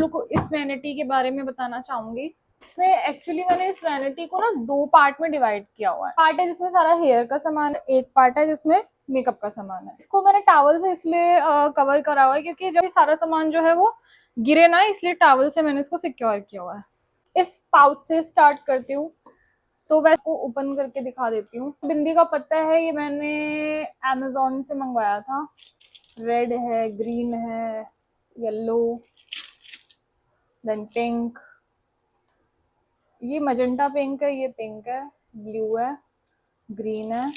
लोग को इस वैनिटी के बारे में बताना चाहूंगी। इसमें एक्चुअली मैंने इस वैनिटी को ना 2 पार्ट में डिवाइड किया हुआ है। पार्ट है जिसमें सारा हेयर का सामान है, एक पार्ट है जिसमें मेकअप का सामान है। इसको मैंने टॉवल से इसलिए कवर करा हुआ है क्योंकि जब सारा सामान जो है वो गिरे ना, इसलिए टॉवल से मैंने इसको सिक्योर किया हुआ है। इस पाउच से स्टार्ट करती हूँ, तो मैं इसको ओपन करके दिखा देती हूँ। बिंदी का पत्ता है, ये मैंने अमेजोन से मंगवाया था। रेड है, ग्रीन है, येलो, देन पिंक, ये मजेंटा पिंक है, ये पिंक है, ब्लू है, ग्रीन है,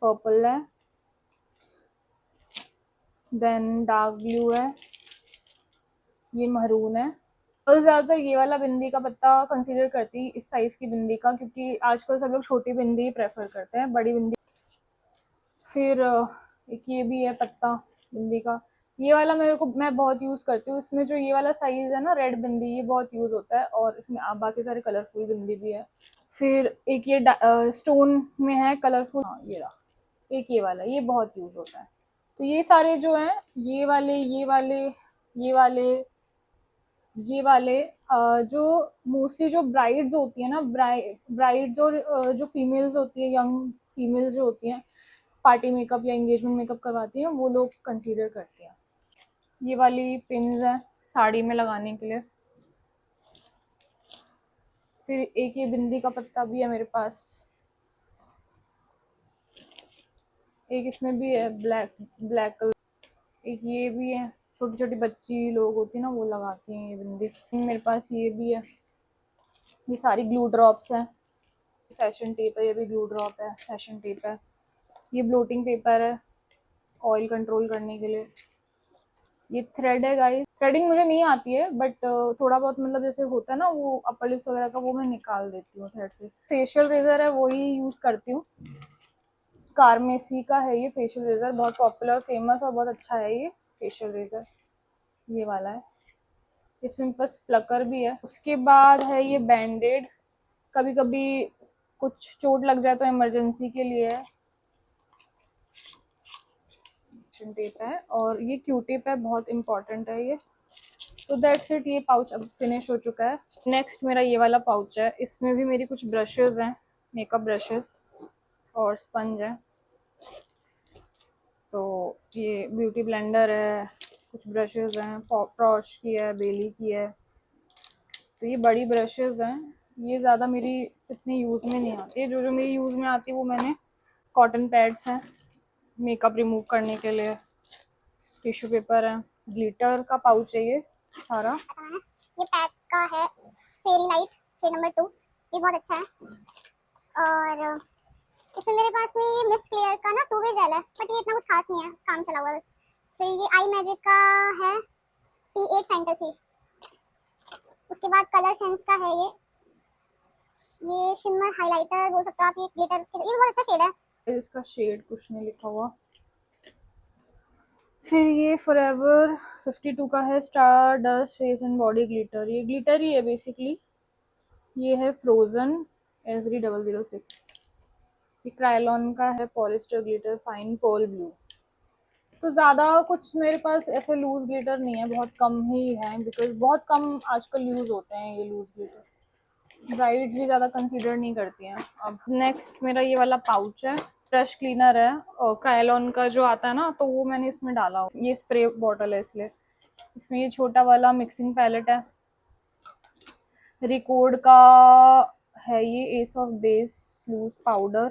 पर्पल है, देन डार्क ब्लू है, ये महरून है। और ज्यादातर ये वाला बिंदी का पत्ता कंसीडर करती इस साइज की बिंदी का, क्योंकि आजकल सब लोग छोटी बिंदी ही प्रेफर करते हैं, बड़ी बिंदी। फिर एक ये भी है पत्ता बिंदी का, ये वाला मैं बहुत यूज करती हूँ। इसमें जो ये वाला साइज है ना, रेड बिंदी, ये बहुत यूज होता है, और इसमें आप बाकी सारे कलरफुल बिंदी भी है। फिर एक ये स्टोन में है कलरफुल, हाँ ये रहा, एक ये वाला, ये बहुत यूज होता है। तो ये सारे जो हैं, ये वाले, ये वाले, ये वाले, ये वाले, जो मोस्टली जो ब्राइड्स होती है ना, ब्राइड्स और जो फीमेल्स होती है, यंग फीमेल्स जो होती हैं, पार्टी मेकअप या एंगेजमेंट मेकअप करवाती हैं, वो लोग कंसीडर करती हैं। ये वाली पिन्स हैं साड़ी में लगाने के लिए। फिर एक ये बिंदी का पत्ता भी है मेरे पास, एक इसमें भी है ब्लैक ब्लैक कलर, एक ये भी है। छोटी छोटी बच्ची लोग होती है ना, वो लगाती हैं ये बिंदी। मेरे पास ये भी है, ये सारी ग्लू ड्रॉप्स हैं। फैशन टेप है, ये भी ग्लू ड्रॉप है, फैशन टेप है। ये ब्लोटिंग पेपर है ऑयल कंट्रोल करने के लिए। ये थ्रेड है गाइस, थ्रेडिंग मुझे नहीं आती है, बट थोड़ा बहुत मतलब जैसे होता है ना वो अपर लिप्स वगैरह का, वो मैं निकाल देती हूँ थ्रेड से। फेशियल रेजर है, वही यूज करती हूँ। कार्मेसी का है ये फेशियल रेजर, बहुत पॉपुलर, फेमस और बहुत अच्छा है ये फेशियल रेजर, ये वाला है। इसमें बस प्लकर भी है। उसके बाद है ये बैंडेड, कभी कभी कुछ चोट लग जाए तो इमरजेंसी के लिए है। टेप है, और ये क्यू टेप है, बहुत इंपॉर्टेंट है ये। तो दैट्स इट, ये पाउच अब फिनिश हो चुका है। नेक्स्ट मेरा ये वाला पाउच है, इसमें भी मेरी कुछ ब्रशेस हैं, मेकअप ब्रशेस और स्पंज है। तो ये ब्यूटी ब्लेंडर है, कुछ ब्रशेस हैं, पॉश की है, बेली की है। तो ये बड़ी ब्रशेस हैं, ये ज़्यादा मेरी इतनी यूज़ में नहीं आती है। जो जो मेरी यूज़ में आती है वो मैंने, कॉटन पैड्स हैं मेकअप रिमूव करने के लिए, टिश्यू पेपर है, ग्लिटर का पाउच है ये सारा। ये पैक का है, फेरी लाइट शेड नंबर 2, ये बहुत अच्छा है। और इसमें मेरे पास में ये मिस क्लियर का ना 2 वे जेल है, बट ये इतना कुछ खास नहीं है, काम चला हुआ है बस। फिर ये आई मैजिक का है P8 फैंटेसी। उसके बाद कलर सेंस का है ये शिमर हाइलाइटर बोल सकते हो आप, ये ग्लिटर, ये बहुत अच्छा शेड है। इसका शेड कुछ नहीं लिखा हुआ। फिर ये फॉरएवर 52 का है star dust face and body glitter, ये ग्लिटर ही है बेसिकली। ये है फ्रोजन SG006, ये क्रायलॉन का है polyester glitter fine pearl blue. तो ज़्यादा कुछ मेरे पास ऐसे लूज ग्लिटर नहीं है, बहुत कम ही है, बिकॉज बहुत कम आजकल यूज़ होते हैं ये लूज ग्लिटर, ब्राइड्स भी ज़्यादा कंसीडर नहीं करती हैं। अब नेक्स्ट मेरा ये वाला पाउच है, ब्रश क्लीनर है, और क्रायलॉन का जो आता है ना, तो वो मैंने इसमें डाला। ये स्प्रे बॉटल है इसलिए। इसमें ये छोटा वाला मिक्सिंग पैलेट है, रिकॉर्ड का है ये, ace of base loose powder,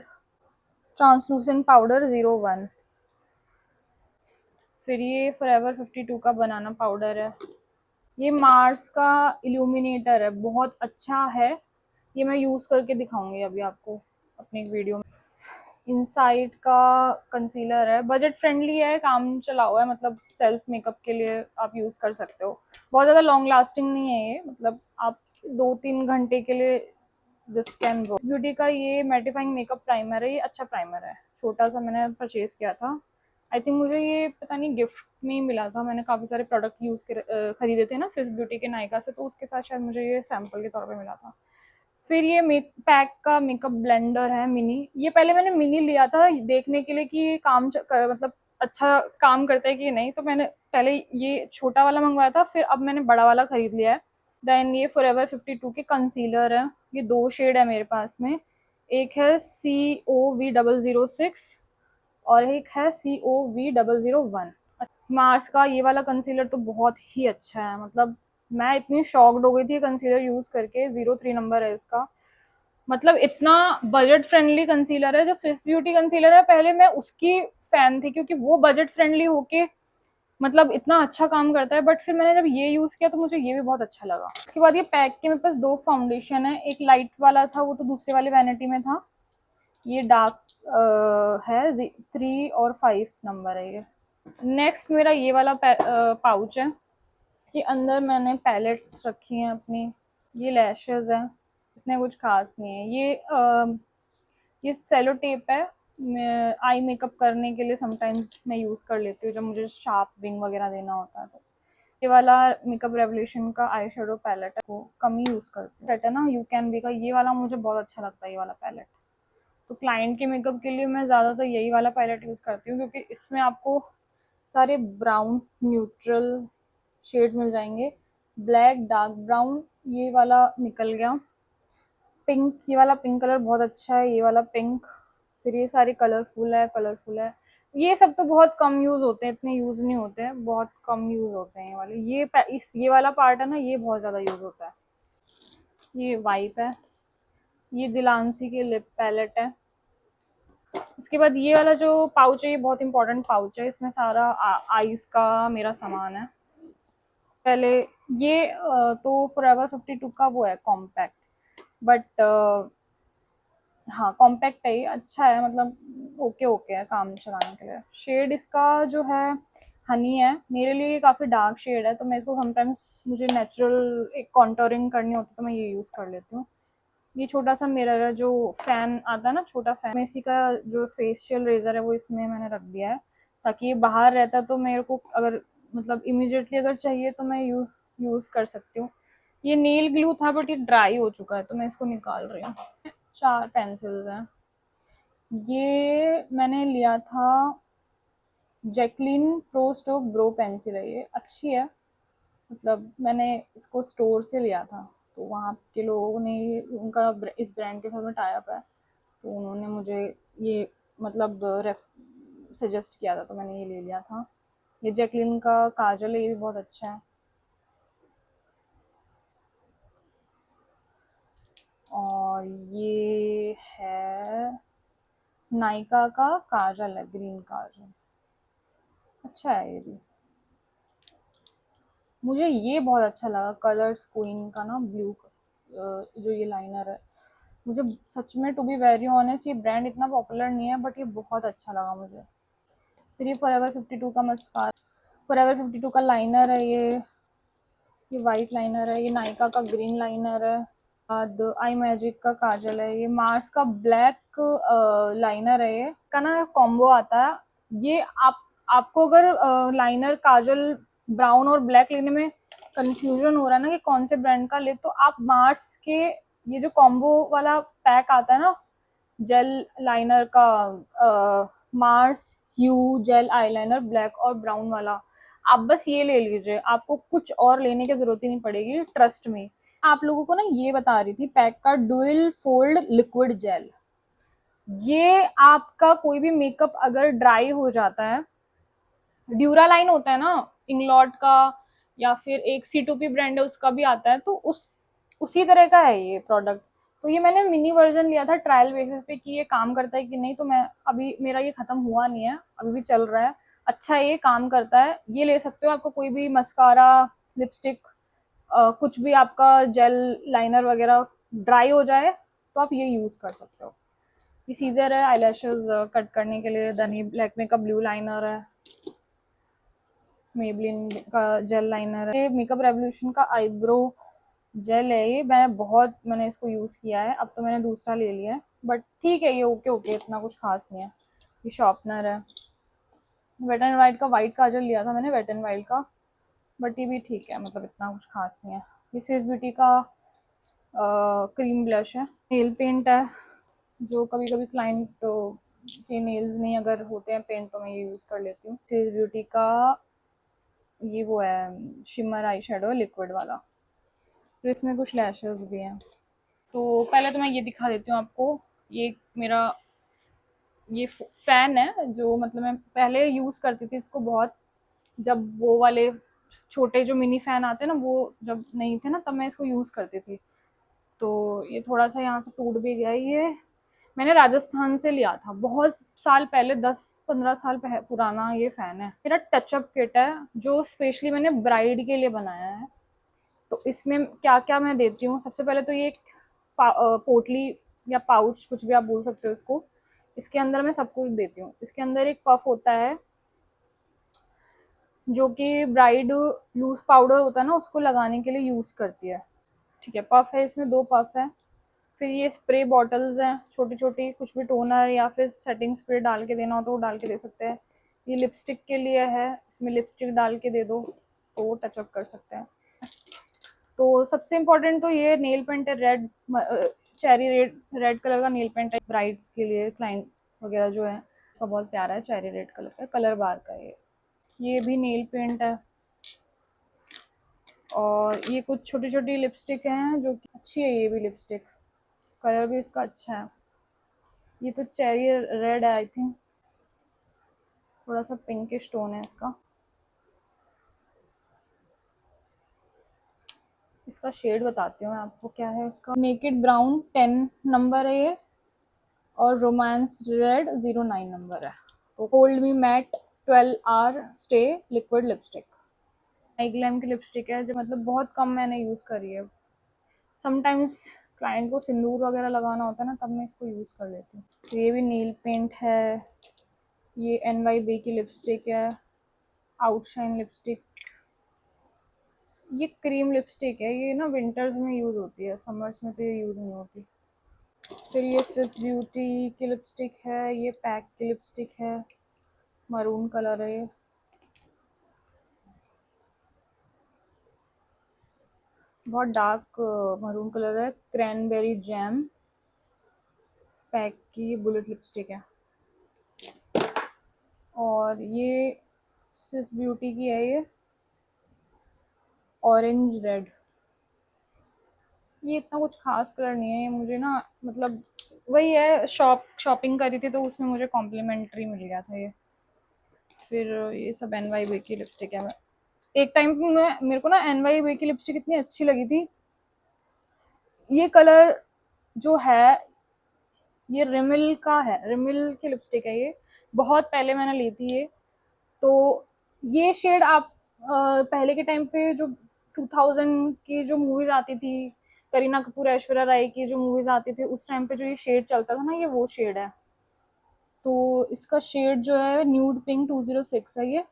translucent powder 01। फिर ये फॉरएवर 52 का बनाना पाउडर है। ये मार्स का इल्यूमिनेटर है, बहुत अच्छा है, ये मैं यूज़ करके दिखाऊंगी अभी आपको अपनी वीडियो में। इनसाइट का कंसीलर है, बजट फ्रेंडली है, काम चला हुआ है, मतलब सेल्फ मेकअप के लिए आप यूज़ कर सकते हो। बहुत ज़्यादा लॉन्ग लास्टिंग नहीं है ये, मतलब आप 2-3 घंटे के लिए दिस कैन वर्क। ब्यूटी का ये मैटिफाइंग मेकअप प्राइमर है, ये अच्छा प्राइमर है, छोटा सा मैंने परचेज किया था। आई थिंक मुझे ये पता नहीं गिफ्ट में ही मिला था, मैंने काफ़ी सारे प्रोडक्ट खरीदे थे ना स्विस ब्यूटी के नायका से, तो उसके साथ शायद मुझे ये सैम्पल के तौर पे मिला था। फिर ये पैक का मेकअप ब्लेंडर है मिनी, ये पहले मैंने मिनी लिया था देखने के लिए कि ये मतलब अच्छा काम करता है कि नहीं। तो मैंने पहले ये छोटा वाला मंगवाया था, फिर अब मैंने बड़ा वाला खरीद लिया है। देन ये फॉरएवर 52 के कंसीलर है। ये 2 शेड है मेरे पास में। एक है COV006 और एक है COV001। मार्स का ये वाला कंसीलर तो बहुत ही अच्छा है, मतलब मैं इतनी शॉक्ड हो गई थी कंसीलर यूज करके। 03 नंबर है इसका। मतलब इतना बजट फ्रेंडली कंसीलर है। जो स्विस ब्यूटी कंसीलर है, पहले मैं उसकी फैन थी क्योंकि वो बजट फ्रेंडली होके मतलब इतना अच्छा काम करता है, बट फिर मैंने जब ये यूज किया तो मुझे ये भी बहुत अच्छा लगा। उसके बाद ये पैक के मेरे पास 2 फाउंडेशन है। एक लाइट वाला था, वो तो दूसरे वाले वैनिटी में था। ये डार्क है, 3 और 5 नंबर है ये। नेक्स्ट मेरा ये वाला पाउच है। के अंदर मैंने पैलेट्स रखी हैं अपनी। ये लैशेज हैं, इतने कुछ खास नहीं है। ये सेलो टेप है। मैं आई मेकअप करने के लिए समटाइम्स मैं यूज़ कर लेती हूँ जब मुझे शार्प विंग वगैरह देना होता है। तो ये वाला मेकअप रेवोल्यूशन का आई शेडो पैलेट है, वो कम ही यूज़ करती हूँ। सेट है ना यू कैन बी का, ये वाला मुझे बहुत अच्छा लगता है ये वाला पैलेट। तो क्लाइंट के मेकअप के लिए मैं ज़्यादातर यही वाला पैलेट यूज़ करती हूँ क्योंकि इसमें आपको सारे ब्राउन न्यूट्रल शेड्स मिल जाएंगे। ब्लैक, डार्क ब्राउन, ये वाला निकल गया। पिंक, ये वाला पिंक कलर बहुत अच्छा है, ये वाला पिंक। फिर ये सारे कलरफुल है। ये सब तो बहुत कम यूज होते हैं, इतने यूज नहीं होते हैं, बहुत कम यूज होते हैं ये वाले। ये वाला पार्ट है ना, ये बहुत ज्यादा यूज होता है। ये वाइप है। ये दिलांसी के लिप पैलेट है। उसके बाद ये वाला जो पाउच है, ये बहुत इंपॉर्टेंट पाउच है। इसमें सारा आईज का मेरा सामान है। पहले ये तो फॉरएवर 52 का वो है कॉम्पैक्ट, बट हाँ कॉम्पैक्ट है ये, अच्छा है मतलब ओके ओके है काम चलाने के लिए। शेड इसका जो है हनी है। मेरे लिए ये काफ़ी डार्क शेड है, तो मैं इसको समटाइम्स मुझे नेचुरल एक कॉन्टोरिंग करनी होती है तो मैं ये यूज़ कर लेती हूँ। ये छोटा सा मिरर है, जो फैन आता है ना छोटा फैन, मैं इसी का जो फेशियल रेजर है वो इसमें मैंने रख दिया है, ताकि ये बाहर रहता तो मेरे को अगर मतलब इमिजिएटली अगर चाहिए तो मैं यूज़ कर सकती हूँ। ये नेल ग्लू था बट ये ड्राई हो चुका है तो मैं इसको निकाल रही हूँ। 4 पेंसिल्स हैं। ये मैंने लिया था, Jacqueline pro stroke bro pencil है ये, अच्छी है। मतलब मैंने इसको स्टोर से लिया था, तो वहाँ के लोगों ने उनका इस ब्रांड के साथ में टाई अप है, तो उन्होंने मुझे ये मतलब रेफ सजेस्ट किया था तो मैंने ये ले लिया था। ये जैकलिन का काजल है, ये भी बहुत अच्छा है। और ये है नायका का काजल है, ग्रीन काजल, अच्छा है ये भी। मुझे ये बहुत अच्छा लगा कलर्स क्वीन का ना ब्लू, जो ये लाइनर है। मुझे सच में टू बी वेरी ऑनेस्ट ये ब्रांड इतना पॉपुलर नहीं है बट ये बहुत अच्छा लगा मुझे। फिर ये फॉरएवर 52 का मस्कारा, फॉरएवर 52 का लाइनर है ये वाइट लाइनर है। ये नायका का ग्रीन लाइनर है। बाद आई मैजिक का काजल है। ये मार्स का ब्लैक लाइनर है। ये का ना कॉम्बो आता है। ये आपको अगर लाइनर काजल ब्राउन और ब्लैक लेने में कंफ्यूजन हो रहा है ना कि कौन से ब्रांड का ले, तो आप मार्स के ये जो कॉम्बो वाला पैक आता है ना जेल लाइनर का, मार्स ह्यू जेल आईलाइनर ब्लैक और ब्राउन वाला, आप बस ये ले लीजिए, आपको कुछ और लेने की जरूरत ही नहीं पड़ेगी, ट्रस्ट में। आप लोगों को ना ये बता रही थी पैक का डुअल फोल्ड लिक्विड जेल। ये आपका कोई भी मेकअप अगर ड्राई हो जाता है, ड्यूरा लाइन होता है ना इंग्लॉट का, या फिर एक C2P ब्रांड है उसका भी आता है, तो उसी तरह का है ये प्रोडक्ट। तो ये मैंने मिनी वर्जन लिया था ट्रायल बेसिस पे कि ये काम करता है कि नहीं, तो मैं अभी मेरा ये खत्म हुआ नहीं है, अभी भी चल रहा है। अच्छा है, ये काम करता है, ये ले सकते हो। आपको कोई भी मस्कारा, लिपस्टिक, कुछ भी आपका जेल लाइनर वगैरह ड्राई हो जाए तो आप ये यूज़ कर सकते हो। ये सीजर है आईलैशेस कट करने के लिए। दनी लैक्मे का ब्लू लाइनर है। मेबलिन का जेल लाइनर है। ये मेकअप रेवोल्यूशन का आईब्रो जेल है। ये मैंने इसको यूज़ किया है, अब तो मैंने दूसरा ले लिया है, बट ठीक है ये ओके ओके, इतना कुछ खास नहीं है। ये शॉर्पनर है। वेट एंड वाइल्ड का वाइट काजल लिया था मैंने, वेट एंड वाइल्ड का, बट ये भी ठीक है, मतलब इतना कुछ खास नहीं है। ये स्विस ब्यूटी का क्रीम ब्लश है। नेल पेंट है, जो कभी कभी क्लाइंट के नेल्स नहीं अगर होते हैं पेंट तो मैं ये यूज़ कर लेती हूँ। सीज ब्यूटी का ये वो है शिमर आई शेडो लिक्विड वाला। फिर इसमें कुछ लैशेस भी हैं। तो पहले तो मैं ये दिखा देती हूँ आपको। ये मेरा ये फ़ैन है जो मतलब मैं पहले यूज़ करती थी इसको बहुत, जब वो वाले छोटे जो मिनी फ़ैन आते हैं ना वो जब नहीं थे ना तब मैं इसको यूज़ करती थी। तो ये थोड़ा सा यहाँ से टूट भी गया। ये मैंने राजस्थान से लिया था बहुत साल पहले, 10-15 साल पुराना ये फ़ैन है। मेरा टचअप किट है जो स्पेशली मैंने ब्राइड के लिए बनाया है। तो इसमें क्या क्या मैं देती हूँ, सबसे पहले तो ये एक पोटली या पाउच कुछ भी आप बोल सकते हो इसको। इसके अंदर मैं सब कुछ देती हूँ। इसके अंदर एक पफ होता है जो कि ब्राइड लूज पाउडर होता है ना उसको लगाने के लिए यूज़ करती है। ठीक है, पफ है, इसमें 2 पफ है। फिर ये स्प्रे बॉटल्स हैं छोटी छोटी, कुछ भी टोनर या फिर सेटिंग स्प्रे डाल के देना हो तो वो डाल के दे सकते हैं। ये लिपस्टिक के लिए है, इसमें लिपस्टिक डाल के दे दो तो वो टचअप कर सकते हैं। तो सबसे इम्पोर्टेंट तो ये नेल पेंट है, red cherry red red colour का नेल पेंट है ब्राइड्स के लिए, क्लाइंट वगैरह जो है उसका बहुत प्यारा है, चेरी रेड कलर का, कलर बार का है ये भी नेल पेंट है। और ये कुछ छोटी छोटी लिपस्टिक हैं जो कि अच्छी है, ये भी लिपस्टिक कलर भी इसका अच्छा है। ये तो चेरी रेड है आई थिंक, थोड़ा सा पिंकिश टोन है इसका। इसका शेड बताती हूँ मैं आपको क्या है इसका। नेकेड ब्राउन 10 नंबर है ये, और रोमांस रेड 09 नंबर है। तो hold me matte 12 hour stay liquid lipstick, I glam की लिपस्टिक है जो मतलब बहुत कम मैंने यूज़ करी है। समटाइम्स क्लाइंट को सिंदूर वगैरह लगाना होता है ना तब मैं इसको यूज़ कर लेती हूँ। तो ये भी नील पेंट है। ये NYB की लिपस्टिक है, आउटशाइन लिपस्टिक। ये क्रीम लिपस्टिक है, ये ना विंटर्स में यूज़ होती है, समर्स में तो ये यूज़ नहीं होती। फिर ये स्विस ब्यूटी की लिपस्टिक है, ये पैक की लिपस्टिक है, मरून कलर है ये। बहुत डार्क मरून कलर है, क्रैनबेरी जैम पैक की बुलेट लिपस्टिक है। और ये स्विस ब्यूटी की है, ये ऑरेंज रेड। ये इतना कुछ खास कलर नहीं है, ये मुझे ना मतलब वही है, शॉपिंग करी थी तो उसमें मुझे कॉम्प्लीमेंट्री मिल गया था ये। फिर ये सब NYB की लिपस्टिक है। मैं एक टाइम पे मेरे को ना NYB की लिपस्टिक इतनी अच्छी लगी थी। ये कलर जो है ये रिमिल का है, रिमिल की लिपस्टिक है ये, बहुत पहले मैंने ली थी ये। तो ये शेड आप पहले के टाइम पे जो 2000 की जो मूवीज आती थी, करीना कपूर ऐश्वर्या राय की जो मूवीज आती थी उस टाइम पे जो ये शेड चलता था ना, ये वो शेड है। तो इसका शेड जो है न्यूड पिंक 206 है ये।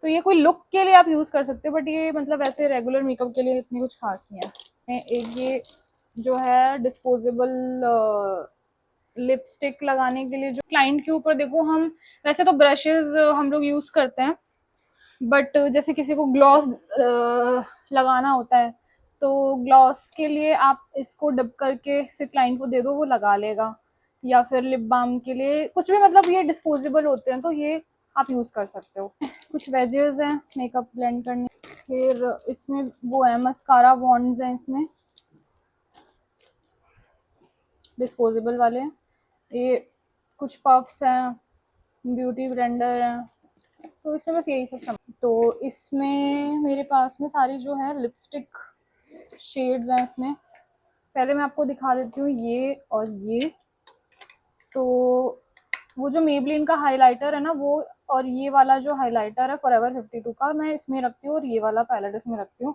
तो ये कोई लुक के लिए आप यूज़ कर सकते हो बट ये मतलब ऐसे रेगुलर मेकअप के लिए इतनी कुछ खास नहीं है। एक ये जो है डिस्पोजेबल लिपस्टिक लगाने के लिए, जो क्लाइंट के ऊपर देखो, हम वैसे तो ब्रशेज हम लोग यूज़ करते हैं बट जैसे किसी को ग्लॉस लगाना होता है तो ग्लॉस के लिए आप इसको डिप करके फिर क्लाइंट को दे दो, वो लगा लेगा। या फिर लिप बाम के लिए कुछ भी, मतलब ये डिस्पोजेबल होते हैं तो ये आप यूज़ कर सकते हो। कुछ वेजेस हैं मेकअप ब्लेंड करने। फिर इसमें वो है मस्कारा वॉन्ड्स हैं इसमें, डिस्पोजेबल वाले। ये कुछ पफ्स हैं, ब्यूटी ब्लेंडर हैं। तो इसमें बस यही सब सामान। तो इसमें मेरे पास में सारी जो है लिपस्टिक शेड्स हैं इसमें। पहले मैं आपको दिखा देती हूँ ये और ये। तो वो जो मेबलिन का हाइलाइटर है ना वो, और ये वाला जो हाइलाइटर है फॉरएवर 52 का, मैं इसमें रखती हूँ और ये वाला पैलेट इसमें रखती हूँ।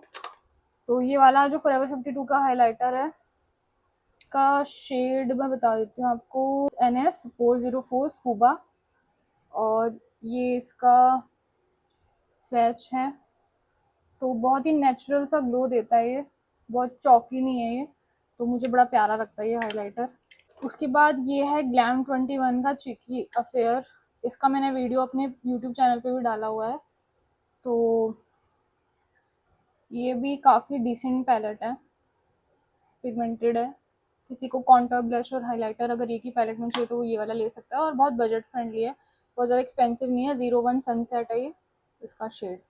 तो ये वाला जो फॉरएवर 52 का हाइलाइटर है इसका शेड मैं बता देती हूँ आपको, NS404 स्कूबा। और ये इसका स्वैच है। तो बहुत ही नेचुरल सा ग्लो देता है ये, बहुत चौकी नहीं है ये। तो मुझे बड़ा प्यारा लगता है ये हाइलाइटर। उसके बाद ये है ग्लैम 21 का चिकी अफेयर। इसका मैंने वीडियो अपने यूट्यूब चैनल पे भी डाला हुआ है। तो ये भी काफ़ी डिसेंट पैलेट है, पिगमेंटेड है। किसी को कॉन्टोर ब्लश और हाइलाइटर अगर एक ही पैलेट में चाहिए तो वो ये वाला ले सकता है, और बहुत बजट फ्रेंडली है, बहुत ज़्यादा एक्सपेंसिव नहीं है। 01 सनसेट है ये इसका शेड।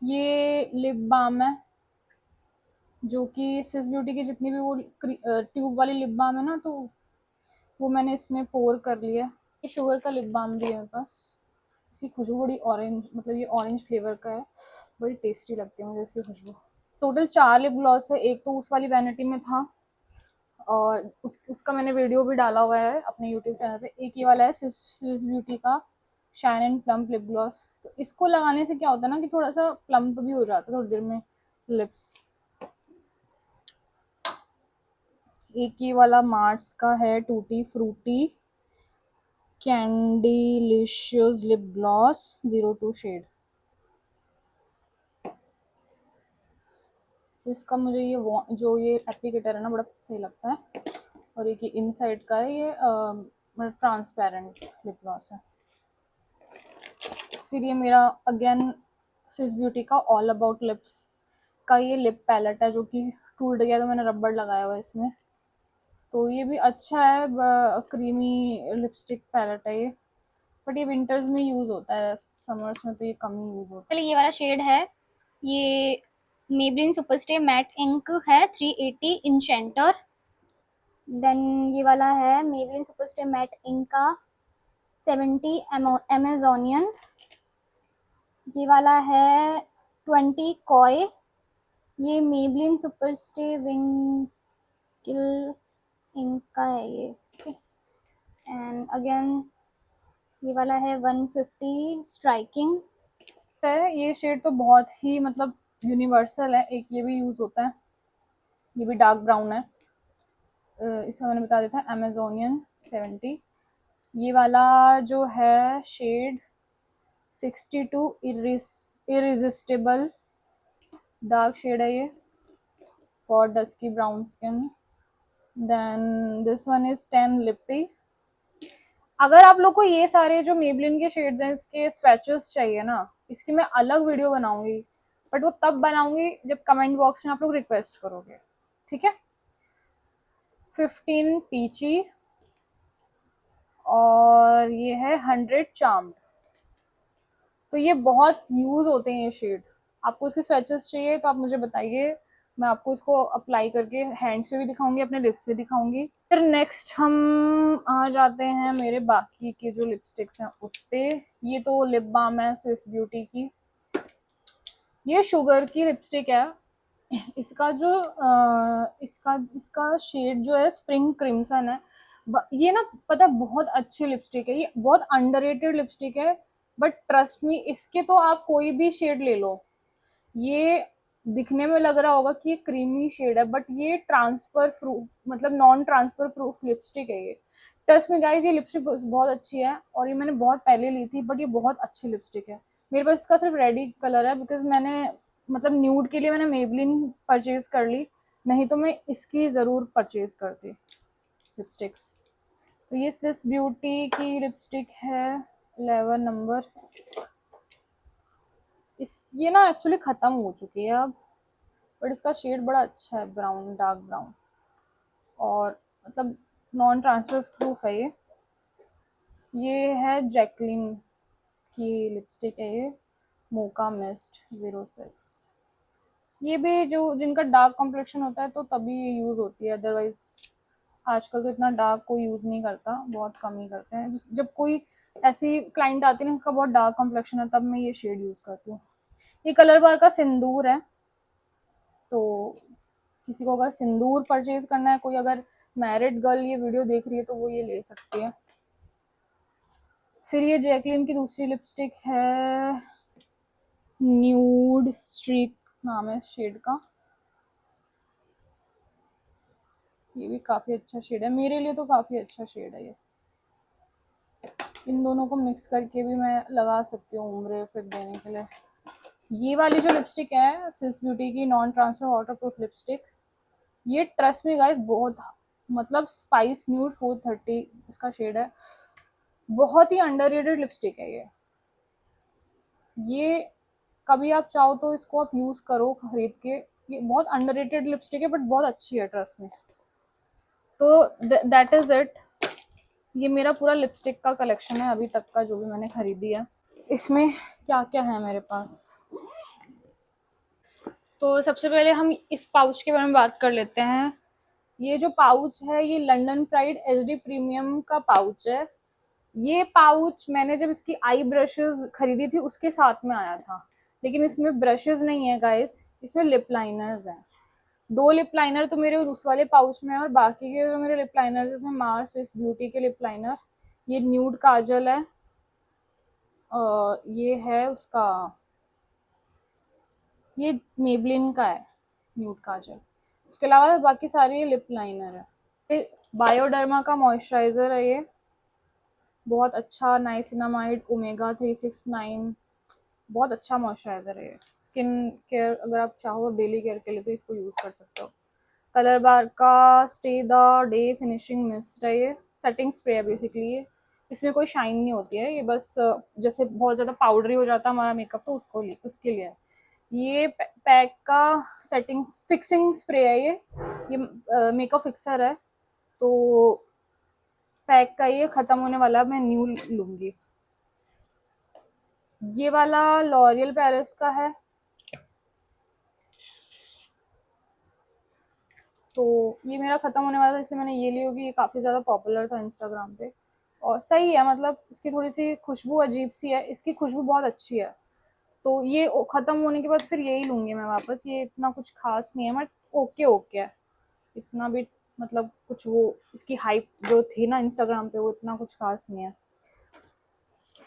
ये लिप बाम है जो कि स्विस ब्यूटी की जितनी भी वो ट्यूब वाली लिप बाम है ना, तो वो मैंने इसमें पोर कर लिया। ये शुगर का लिप बाम भी है मेरे पास। इसकी खुशबू बड़ी ऑरेंज, मतलब ये ऑरेंज फ्लेवर का है, बड़ी टेस्टी लगती है मुझे इसकी खुशबू। टोटल 4 लिप ग्लॉस है, एक तो उस वाली वैनिटी में था और उसका मैंने वीडियो भी डाला हुआ है अपने यूट्यूब चैनल पे। एक ये वाला है स्विस ब्यूटी का shine and plump lip gloss. तो इसको लगाने से क्या होता है ना कि थोड़ा सा प्लम्प भी हो जाता है थोड़ी देर में लिप्स। एक ये वाला मार्स का है tutti frutti Candylicious lip gloss 02 shade. तो इसका मुझे ये जो ये एप्लीकेटर है ना बड़ा सही लगता है। और एक ये इनसाइड का है, ये मतलब ट्रांसपेरेंट लिप ग्लॉस है। फिर ये मेरा अगेन स्विस ब्यूटी का ऑल अबाउट लिप्स का ये लिप पैलेट है जो कि टूट गया, तो मैंने रबड़ लगाया हुआ है इसमें। तो ये भी अच्छा है, क्रीमी लिपस्टिक पैलेट है ये, बट ये विंटर्स में यूज होता है, समर्स में तो ये कम ही यूज होता है। चलिए ये वाला शेड है, ये मेबलिन सुपरस्टे मैट इंक है 380 इंचेंटर। देन ये वाला है मेबलिन सुपरस्टे मैट इंक का 70 एमेजोनियन। ये वाला है 20 कॉय। ये मेबलिन सुपरस्टे विंकिल इंक का है ये। एंड अगेन ये वाला है 150 स्ट्राइकिंग। है ये शेड तो बहुत ही मतलब यूनिवर्सल है, एक ये भी यूज होता है, ये भी डार्क ब्राउन है। इसका मैंने बता दिया था अमेजोनियन 70। ये वाला जो है शेड 62 इरिजिस्टिबल डार्क शेड है ये for dusky brown skin. Then this one is 10 lippy. अगर आप लोग को ये सारे जो मेबलिन के शेड्स हैं इसके स्वैचेस चाहिए ना, इसकी मैं अलग वीडियो बनाऊंगी, बट वो तब बनाऊंगी जब कमेंट बॉक्स में आप लोग रिक्वेस्ट करोगे, ठीक है। 15 पीची और ये है 100 चार्म्ड। तो ये बहुत यूज होते हैं ये शेड। आपको इसके स्वैचेस चाहिए तो आप मुझे बताइए, मैं आपको इसको अप्लाई करके हैंड्स पे भी दिखाऊंगी, अपने लिप्स पे दिखाऊंगी। फिर नेक्स्ट हम आ जाते हैं मेरे बाकी के जो लिपस्टिक्स हैं उस पे। ये तो लिप बाम है स्विस ब्यूटी की, ये शुगर की लिपस्टिक है। इसका जो इसका इसका शेड जो है स्प्रिंग क्रिम्सन है। ये ना पता है बहुत अच्छी लिपस्टिक है, ये बहुत अंडररेटेड लिपस्टिक है, बट ट्रस्ट मी इसके तो आप कोई भी शेड ले लो, ये दिखने में लग रहा होगा कि ये क्रीमी शेड है, बट ये ट्रांसफर प्रूफ मतलब नॉन ट्रांसफर प्रूफ लिपस्टिक है ये। ट्रस्ट में गाइस ये लिपस्टिक बहुत अच्छी है और ये मैंने बहुत पहले ली थी, बट ये बहुत अच्छी लिपस्टिक है। मेरे पास इसका सिर्फ रेडी कलर है बिकॉज मैंने मतलब न्यूड के लिए मैंने मेबलिन परचेज कर ली, नहीं तो मैं इसकी ज़रूर परचेज करती लिपस्टिक्स। तो ये स्विस ब्यूटी की लिपस्टिक है 11 नंबर। इस ये ना एक्चुअली ख़त्म हो चुकी है अब, बट इसका शेड बड़ा अच्छा है, ब्राउन डार्क ब्राउन, और मतलब नॉन ट्रांसफर प्रूफ है ये है जैकलिन की लिपस्टिक है ये, मोका मिस्ट 06। ये भी जो जिनका डार्क कॉम्प्लेक्शन होता है तो तभी ये यूज़ होती है, अदरवाइज आजकल तो इतना डार्क कोई यूज़ नहीं करता, बहुत कम ही करते हैं। जब कोई ऐसी क्लाइंट आती है ना जिसका बहुत डार्क कॉम्प्लेक्शन है तब मैं ये शेड यूज़ करती हूँ। ये कलर बार का सिंदूर है, तो किसी को अगर सिंदूर परचेज करना है, कोई अगर मैरिड गर्ल ये वीडियो देख रही है तो वो ये ले सकती है। फिर ये जैकलिन की दूसरी लिपस्टिक है, न्यूड स्ट्रीक नाम है शेड का। ये भी काफ़ी अच्छा शेड है, मेरे लिए तो काफ़ी अच्छा शेड है ये। इन दोनों को मिक्स करके भी मैं लगा सकती हूँ उम्र फिर देने के लिए। ये वाली जो लिपस्टिक है स्विस ब्यूटी की non transfer water proof lipstick, ये ट्रस्ट में गाइस बहुत मतलब स्पाइस न्यूड 430 इसका शेड है, बहुत ही अंडररेटेड लिपस्टिक है ये कभी आप चाहो तो इसको आप यूज़ करो खरीद के, ये बहुत अंडररेटेड लिपस्टिक है बट बहुत अच्छी है ट्रस्ट में। तो दैट इज़ इट। ये मेरा पूरा लिपस्टिक का कलेक्शन है अभी तक का, जो भी मैंने खरीदी है। इसमें क्या क्या है मेरे पास, तो सबसे पहले हम इस पाउच के बारे में बात कर लेते हैं। ये जो पाउच है ये लंदन प्राइड एचडी प्रीमियम का पाउच है। ये पाउच मैंने जब इसकी आई ब्रशेस खरीदी थी उसके साथ में आया था, लेकिन इसमें ब्रशेस नहीं है गाइस, इसमें लिप लाइनर्स हैं। 2 लिप लाइनर तो मेरे उस वाले पाउच में है, और बाकी के जो मेरे लिप लाइनर्स इसमें मार्स स्विस ब्यूटी के लिप लाइनर, ये न्यूड काजल है, ये है उसका, ये मेबलिन का है न्यूड काजल। उसके अलावा बाकी सारे लिप लाइनर है। फिर बायोडर्मा का मॉइस्चराइजर है ये, बहुत अच्छा, नाइसिनामाइड ओमेगा 369, बहुत अच्छा मॉइस्चराइजर है ये। स्किन केयर अगर आप चाहो डेली केयर के लिए तो इसको यूज़ कर सकते हो। कलर बार का stay the day finishing mist है ये, सेटिंग स्प्रे है बेसिकली ये। इसमें कोई शाइन नहीं होती है, ये बस जैसे बहुत ज़्यादा पाउडरी हो जाता है हमारा मेकअप तो उसके लिए है। ये पैक का सेटिंग फिक्सिंग स्प्रे है ये मेकअप फिक्सर है। तो पैक का ये ख़त्म होने वाला, मैं न्यू लूँगी। ये वाला लॉरियल पेरिस का है, तो ये मेरा ख़त्म होने वाला था इसलिए मैंने ये ली होगी। ये काफ़ी ज़्यादा पॉपुलर था इंस्टाग्राम पे, और सही है, मतलब इसकी थोड़ी सी खुशबू अजीब सी है, इसकी खुशबू बहुत अच्छी है। तो ये ख़त्म होने के बाद फिर यही लूँगी मैं वापस। ये इतना कुछ खास नहीं है, बट ओके ओके है, इतना भी मतलब कुछ वो इसकी हाइप जो थी ना इंस्टाग्राम पे वो इतना कुछ खास नहीं है।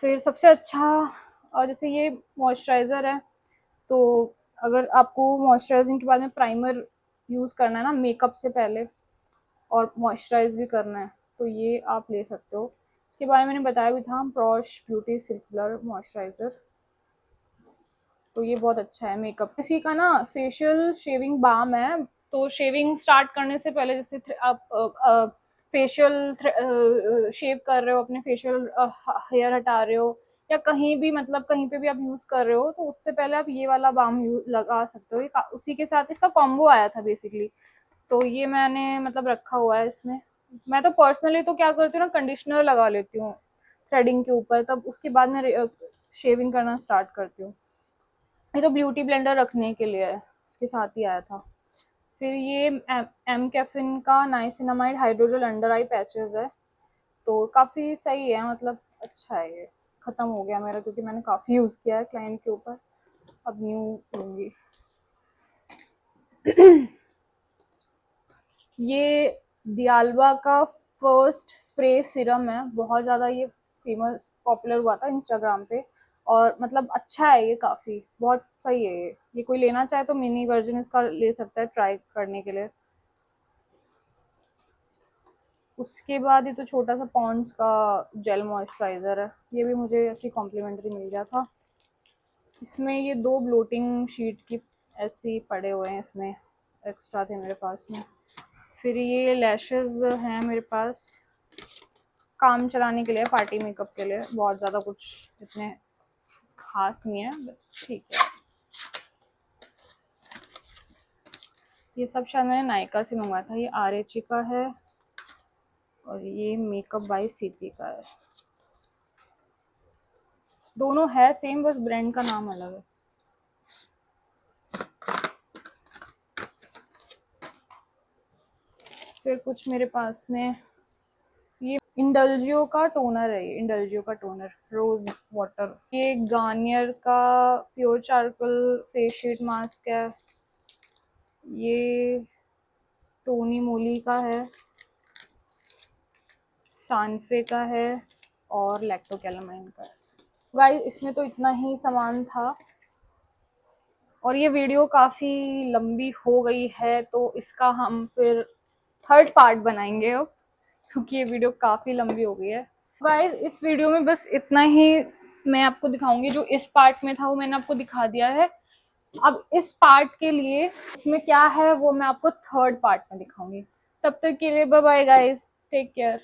फिर सबसे अच्छा, और जैसे ये मॉइस्चराइज़र है, तो अगर आपको मॉइस्चराइजिंग के बाद में प्राइमर यूज़ करना है ना मेकअप से पहले, और मॉइस्चराइज भी करना है, तो ये आप ले सकते हो। इसके बारे में मैंने बताया भी था, प्रॉश ब्यूटी सिल्कुलर मॉइस्चराइज़र, तो ये बहुत अच्छा है मेकअप। इसी का ना फेशियल शेविंग बाम है, तो शेविंग स्टार्ट करने से पहले जैसे आप फेशियल शेव कर रहे हो, अपने फेशियल हेयर हटा रहे हो, या कहीं भी मतलब कहीं पे भी आप यूज़ कर रहे हो, तो उससे पहले आप ये वाला बाम लगा सकते हो। ये उसी के साथ इसका कॉम्बो आया था बेसिकली, तो ये मैंने मतलब रखा हुआ है इसमें। मैं तो पर्सनली तो क्या करती हूँ ना, कंडीशनर लगा लेती हूँ थ्रेडिंग के ऊपर, तब उसके बाद मैं शेविंग करना स्टार्ट करती हूँ। ये तो ब्यूटी ब्लेंडर रखने के लिए है, उसके साथ ही आया था। फिर ये एम कैफिन का नाइसिनामाइड हाइड्रोजल अंडर आई पैचेस है, तो काफ़ी सही है, मतलब अच्छा है ये। ख़त्म हो गया मेरा क्योंकि मैंने काफ़ी यूज़ किया है क्लाइंट के ऊपर, अब न्यू लूँगी। ये दियालबा का फर्स्ट स्प्रे सिरम है, बहुत ज़्यादा ये फेमस पॉपुलर हुआ था इंस्टाग्राम पे, और मतलब अच्छा है ये, काफ़ी बहुत सही है ये कोई लेना चाहे तो मिनी वर्जन इसका ले सकता है ट्राई करने के लिए। उसके बाद ये तो छोटा सा पॉन्ड्स का जेल मॉइस्चराइज़र है, ये भी मुझे ऐसे कॉम्प्लीमेंट्री मिल गया था। इसमें ये 2 ब्लोटिंग शीट की ऐसे ही पड़े हुए हैं, इसमें एक्स्ट्रा थे मेरे पास में। फिर ये लैशेस हैं मेरे पास काम चलाने के लिए, पार्टी मेकअप के लिए, बहुत ज़्यादा कुछ इतने खास नहीं है, बस ठीक है। ये सब शायद मैंने नायका से मंगवाया था, ये RH का है, और ये मेकअप बाय सीपी का है। दोनों है सेम, बस ब्रांड का नाम अलग है। फिर कुछ मेरे पास में ये इंडल्जियो का टोनर है, ये इंडल्जियो का टोनर रोज वाटर। ये गार्नियर का pure charcoal face sheet mask है, ये टोनी मोली का है, सानफे का है, और लैक्टोकैलामाइन का है। गाइस इसमें तो इतना ही सामान था, और ये वीडियो काफ़ी लंबी हो गई है, तो इसका हम फिर थर्ड पार्ट बनाएंगे अब, क्योंकि ये वीडियो काफ़ी लंबी हो गई है। गाइस इस वीडियो में बस इतना ही मैं आपको दिखाऊंगी, जो इस पार्ट में था वो मैंने आपको दिखा दिया है। अब इस पार्ट के लिए इसमें क्या है वो मैं आपको थर्ड पार्ट में दिखाऊंगी। तब तक के लिए bye bye guys, take care.